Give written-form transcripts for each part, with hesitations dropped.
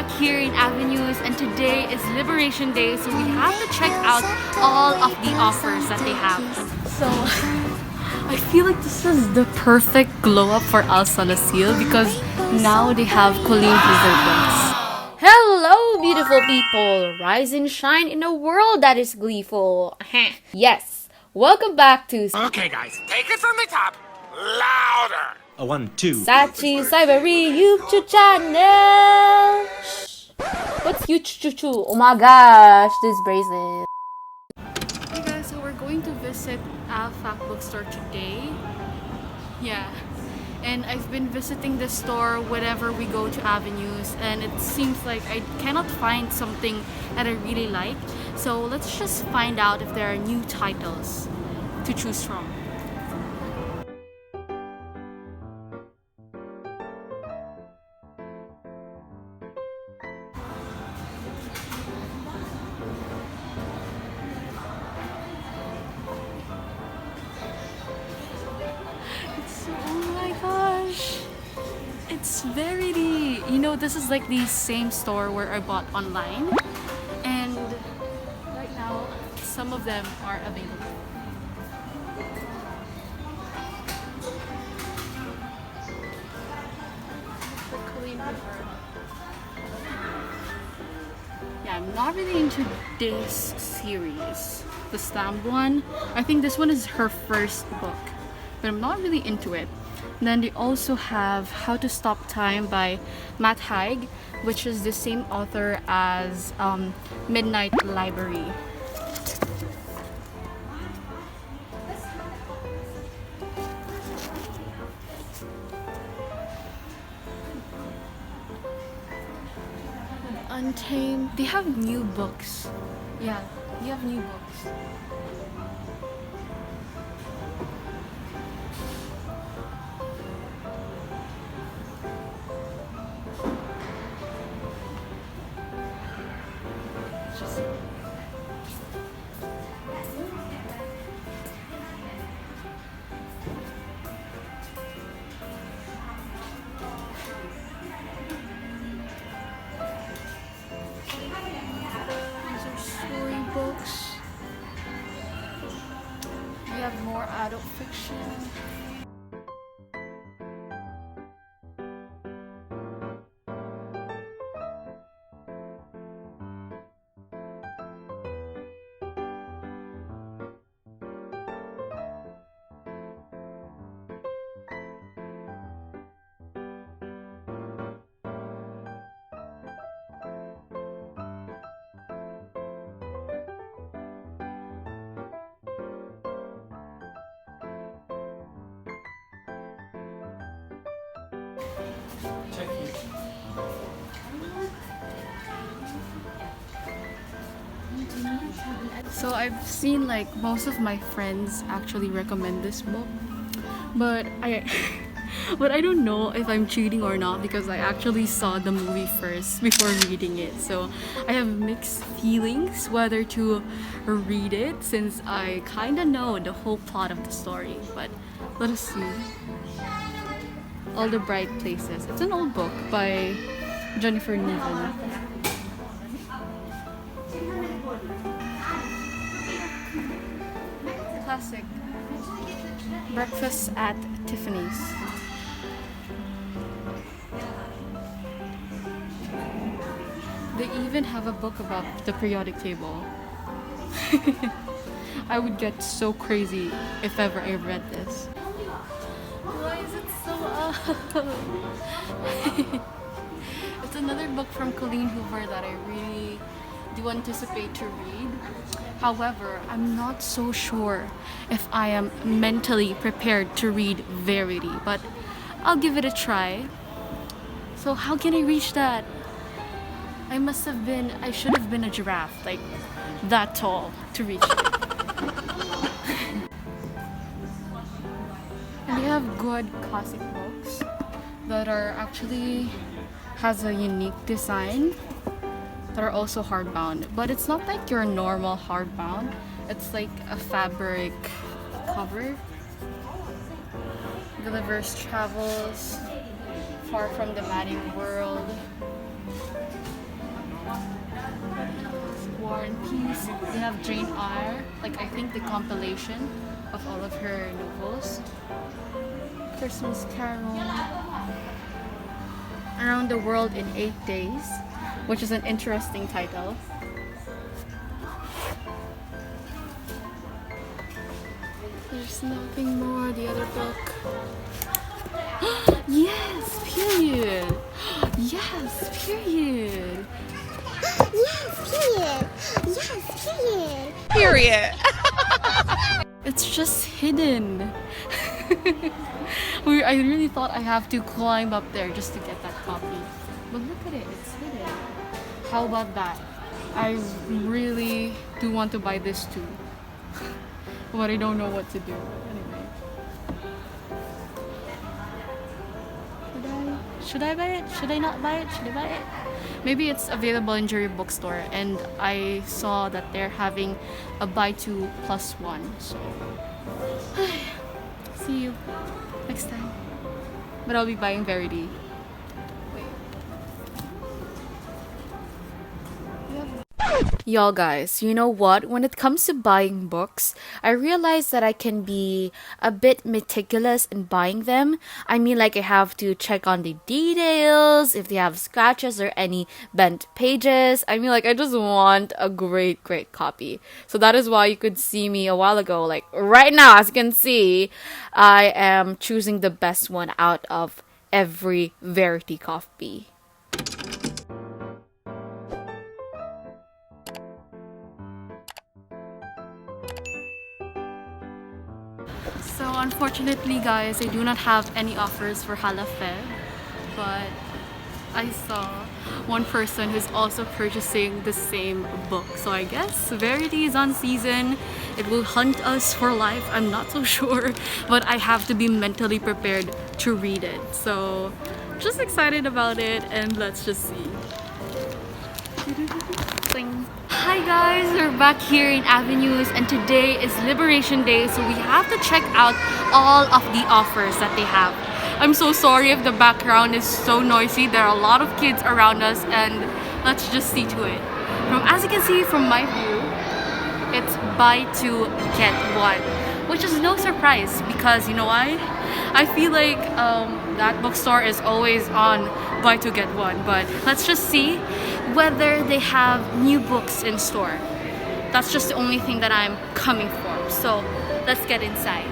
back here in Avenues, and today is Liberation Day, so we have to check out all of the offers that they have. So I feel like this is the perfect glow up for Al Salazil because now they have Colleen Hoover books. Hello, beautiful people! Rise and shine in a world that is gleeful. Yes, welcome back to Okay, guys, take it from the top. Louder! A 1, 2. Sachi Cybery YouTube channel. Shh. What's YouTube? Oh my gosh, this bracelet. Hey guys, so we're going to visit a Facbook store today. Yeah, and I've been visiting this store whenever we go to Avenues, and it seems like I cannot find something that I really like. So let's just find out if there are new titles to choose from. It's very this is like the same store where I bought online, and right now some of them are available. The Colleen Hoover. Yeah, I'm not really into this series, the stamped one. I think this one is her first book, but I'm not really into it. And then they also have How to Stop Time by Matt Haig, which is the same author as Midnight Library. Untamed. They have new books. Yeah, they have new books. Books. We have more adult fiction. So I've seen like most of my friends actually recommend this book, but I don't know if I'm cheating or not because I actually saw the movie first before reading it. So I have mixed feelings whether to read it since I kind of know the whole plot of the story. But let us see. All the Bright Places. It's an old book by Jennifer Niven. Classic. Breakfast at Tiffany's. They even have a book about the periodic table. I would get so crazy if ever I read this. Why is it so up? It's another book from Colleen Hoover that I really do anticipate to read. However, I'm not so sure if I am mentally prepared to read Verity, but I'll give it a try. So how can I reach that? I should have been a giraffe, like that tall to reach it. And they have good classic books that are actually has a unique design that are also hardbound, but it's not like your normal hardbound. It's like a fabric cover. Gulliver's Travels, Far from the Madding World. War and Peace. They have Jane Eyre, like I think the compilation of all of her novels. Christmas Carol. Around the World in 8 Days, which is an interesting title. There's nothing more. The other book. Yes, period. Yes, period. Yes, period. Yes, period. Period. It's just hidden. I really thought I have to climb up there just to get that copy. But look at it, it's hidden. How about that? I really do want to buy this too. But I don't know what to do. Anyway. Should I buy it? Should I not buy it? Should I buy it? Maybe it's available in Jury Bookstore, and I saw that they're having a buy two plus one. So see you next time. But I'll be buying Verity. Y'all guys, you know what? When it comes to buying books, I realize that I can be a bit meticulous in buying them. I mean, like I have to check on the details, if they have scratches or any bent pages. I mean, like I just want a great copy. So that is why you could see me a while ago. Like right now, as you can see, I am choosing the best one out of every Verity copy. So unfortunately guys, I do not have any offers for Halafe, but I saw one person who's also purchasing the same book. So I guess Verity is on season. It will hunt us for life. I'm not so sure, but I have to be mentally prepared to read it. So just excited about it, and let's just see. Hi guys, we're back here in Avenues, and today is Liberation Day, so we have to check out all of the offers that they have. I'm so sorry if the background is so noisy. There are a lot of kids around us, and let's just see to it. As you can see from my view, it's buy two get one, which is no surprise because you know why? I feel like that bookstore is always on buy two get one, but let's just see whether they have new books in store. That's just the only thing that I'm coming for. So let's get inside.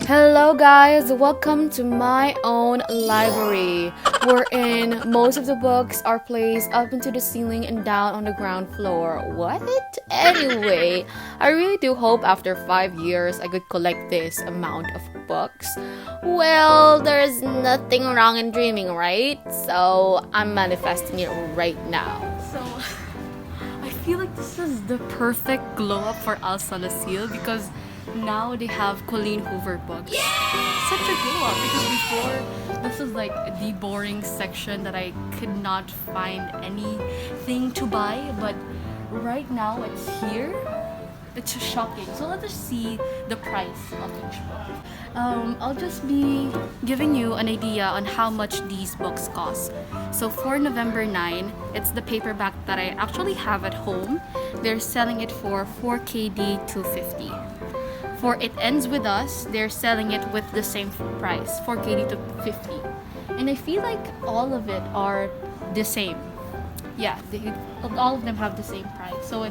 Hello guys, welcome to my own library, wherein most of the books are placed up into the ceiling and down on the ground floor. What? Anyway, I really do hope after 5 years I could collect this amount of books. Well, there's nothing wrong in dreaming, right? So I'm manifesting it right now. So I feel like this is the perfect glow up for Al Salazil because now they have Colleen Hoover books. Such a glow up because before this is like the boring section that I could not find anything to buy, but right now it's here. It's just shocking. So let us see the price of each book. I'll just be giving you an idea on how much these books cost. So for November 9, it's the paperback that I actually have at home. They're selling it for 4KD 250. For It Ends With Us, they're selling it with the same price, 4KD to 50. And I feel like all of it are the same. Yeah, all of them have the same price. So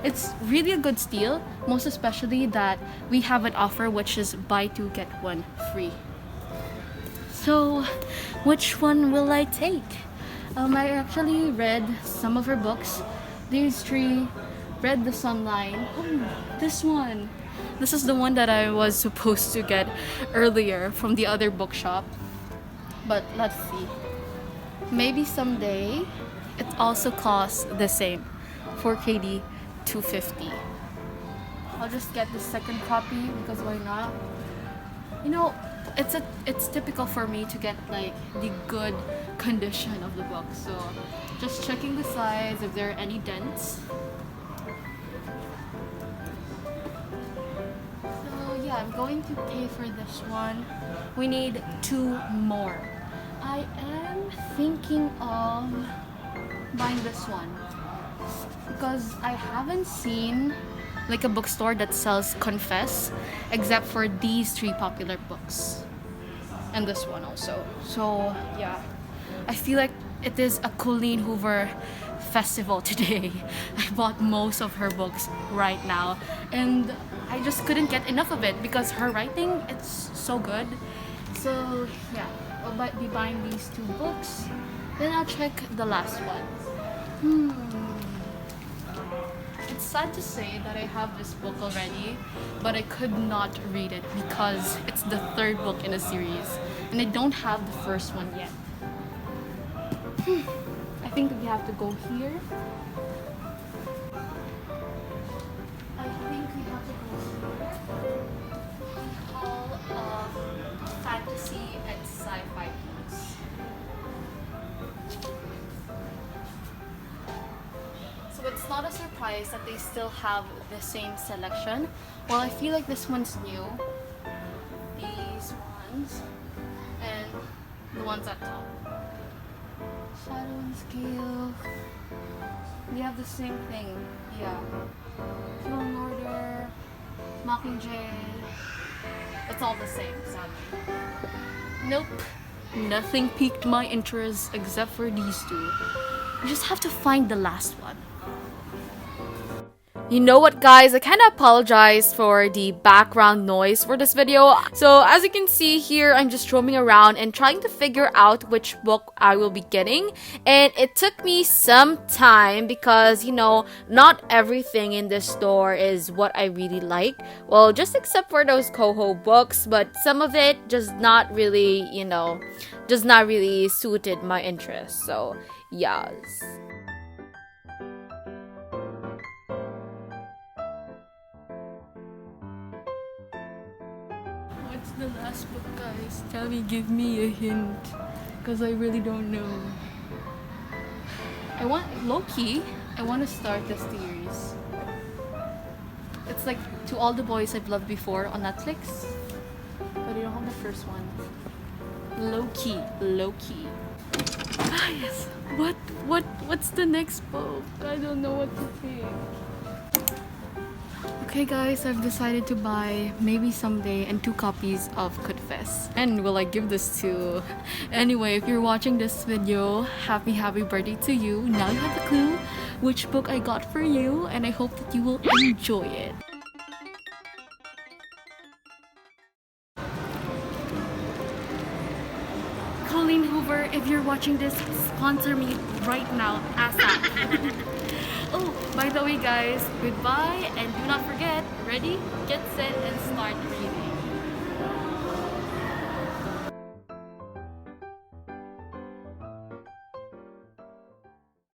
it's really a good steal, most especially that we have an offer which is buy two get one free. So which one will I take? I actually read some of her books. These three, Read the Sunline. Oh, this one. This is the one that I was supposed to get earlier from the other bookshop. But let's see. Maybe someday it also costs the same, 4KD 250. I'll just get the second copy because why not? You know, it's typical for me to get like the good condition of the book. So just checking the sides if there are any dents. I'm going to pay for this one. We need 2 more. I am thinking of buying this one because I haven't seen like a bookstore that sells Confess except for these three popular books and this one also. So yeah, I feel like it is a Colleen Hoover festival today. I bought most of her books right now and I just couldn't get enough of it because her writing, it's so good. So yeah, I'll be buying these two books, then I'll check the last one. It's sad to say that I have this book already, but I could not read it because it's the third book in a series and I don't have the first one yet. I think we have to go here. I think we have to go here. The Hall of Fantasy and Sci-Fi books. So it's not a surprise that they still have the same selection. Well, I feel like this one's new. These ones and the ones at top. Shadow and Scale. We have the same thing. Yeah. Law and Order, Mockingjay. It's all the same, sadly. Nope. Nothing piqued my interest except for these two. You just have to find the last one. You know what, guys, I kind of apologize for the background noise for this video. So as you can see here, I'm just roaming around and trying to figure out which book I will be getting, and it took me some time because, you know, not everything in this store is what I really like. Well, just except for those Coho books, but some of it just not really, you know, just not really suited my interest. So yes. What's the last book, guys? Tell me, give me a hint. Because I really don't know. I want, low-key, I want to start the series. It's like To All the Boys I've Loved Before on Netflix. But I don't have the first one. Low-key, low-key. Ah, yes. What's the next book? I don't know what to pick. Okay guys, I've decided to buy maybe someday and 2 copies of Confess. And will I give this to? Anyway, if you're watching this video, happy birthday to you. Now you have a clue which book I got for you, and I hope that you will enjoy it. Colleen Hoover, if you're watching this, sponsor me right now, ASAP. Oh, by the way guys, goodbye and do not forget, ready, get set, and start reading.